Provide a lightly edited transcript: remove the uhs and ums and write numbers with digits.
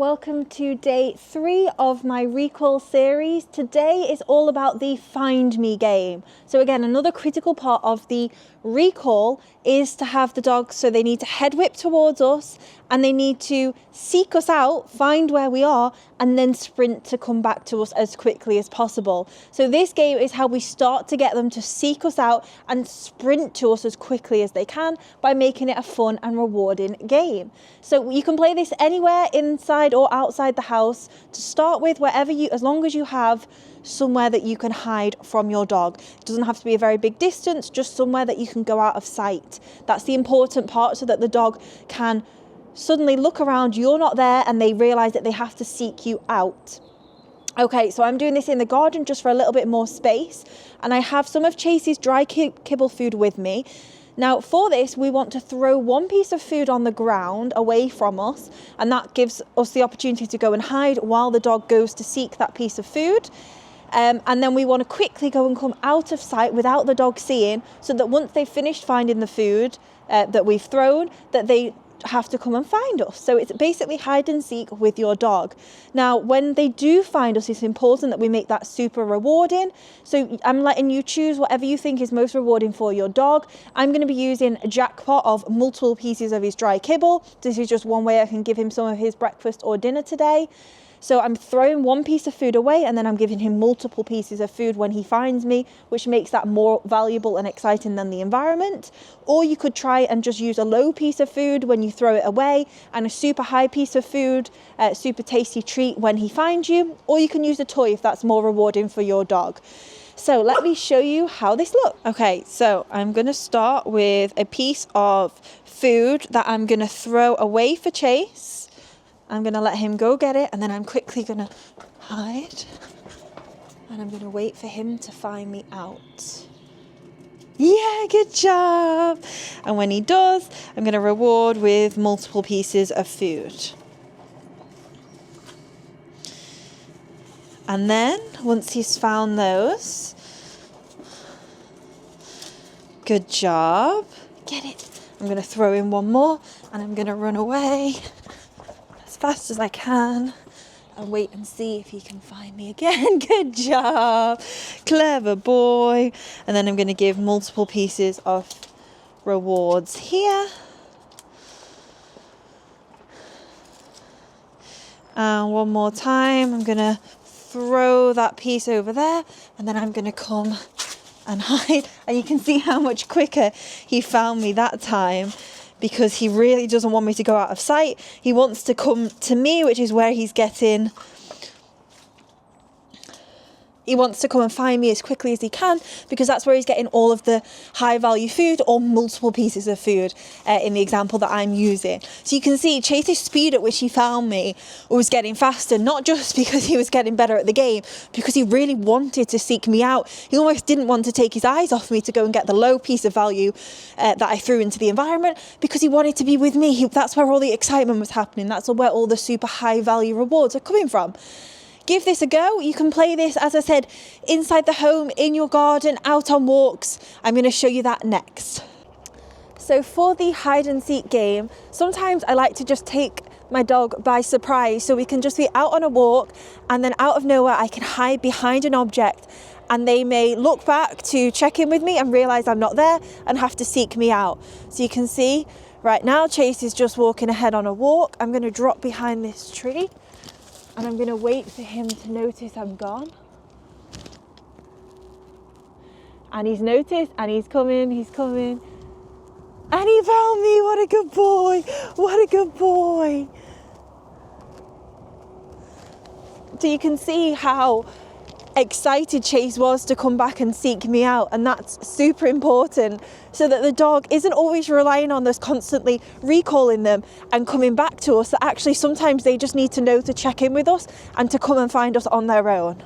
welcome to day 3 of my recall series. Today is all about the Find Me game. So again, another critical part of the recall is to have the dogs, so they need to head whip towards us and they need to seek us out, find where we are, and then sprint to come back to us as quickly as possible. So this game is how we start to get them to seek us out and sprint to us as quickly as they can by making it a fun and rewarding game. So you can play this anywhere inside or outside the house to start with, wherever you, as long as you have somewhere that you can hide from your dog. It doesn't have to be a very big distance, just somewhere that you can go out of sight. That's the important part, so that the dog can suddenly look around, you're not there, and they realize that they have to seek you out. Okay, so I'm doing this in the garden just for a little bit more space, and I have some of Chase's dry kibble food with me. Now for this, we want to throw one piece of food on the ground away from us, and that gives us the opportunity to go and hide while the dog goes to seek that piece of food. And then we want to quickly go and come out of sight without the dog seeing, so that once they've finished finding the food that we've thrown, that they have to come and find us. So it's basically hide and seek with your dog. Now, when they do find us, it's important that we make that super rewarding. So I'm letting you choose whatever you think is most rewarding for your dog. I'm going to be using a jackpot of multiple pieces of his dry kibble. This is just one way I can give him some of his breakfast or dinner today. So I'm throwing one piece of food away, and then I'm giving him multiple pieces of food when he finds me, which makes that more valuable and exciting than the environment. Or you could try and just use a low piece of food when you throw it away, and a super high piece of food, super tasty treat when he finds you. Or you can use a toy if that's more rewarding for your dog. So let me show you how this looks. Okay, so I'm going to start with a piece of food that I'm going to throw away for Chase. I'm going to let him go get it, and then I'm quickly going to hide, and I'm going to wait for him to find me out. Yeah, good job. And when he does, I'm going to reward with multiple pieces of food. And then once he's found those, good job. Get it. I'm going to throw in one more, and I'm going to run away as fast as I can and wait and see if he can find me again. Good job. Clever boy. And then I'm going to give multiple pieces of rewards here. And one more time, I'm going to throw that piece over there, and then I'm going to come and hide. And you can see how much quicker he found me that time, because he really doesn't want me to go out of sight. He wants to come to me, which is where he's getting... He wants to come and find me as quickly as he can, because that's where he's getting all of the high value food, or multiple pieces of food in the example that I'm using. So you can see Chase's speed at which he found me was getting faster, not just because he was getting better at the game, because he really wanted to seek me out. He almost didn't want to take his eyes off me to go and get the low piece of value that I threw into the environment, because he wanted to be with me. That's where all the excitement was happening. That's where all the super high value rewards are coming from. Give this a go. You can play this, as I said, inside the home, in your garden, out on walks. I'm going to show you that next. So for the hide and seek game, sometimes I like to just take my dog by surprise, so we can just be out on a walk, and then out of nowhere I can hide behind an object, and they may look back to check in with me and realize I'm not there and have to seek me out. So you can see right now Chase is just walking ahead on a walk. I'm going to drop behind this tree, and I'm going to wait for him to notice I'm gone. And he's noticed, and he's coming. And he found me. What a good boy. What a good boy. So you can see how excited Chase was to come back and seek me out, and that's super important, so that the dog isn't always relying on us constantly recalling them and coming back to us. That actually sometimes they just need to know to check in with us and to come and find us on their own.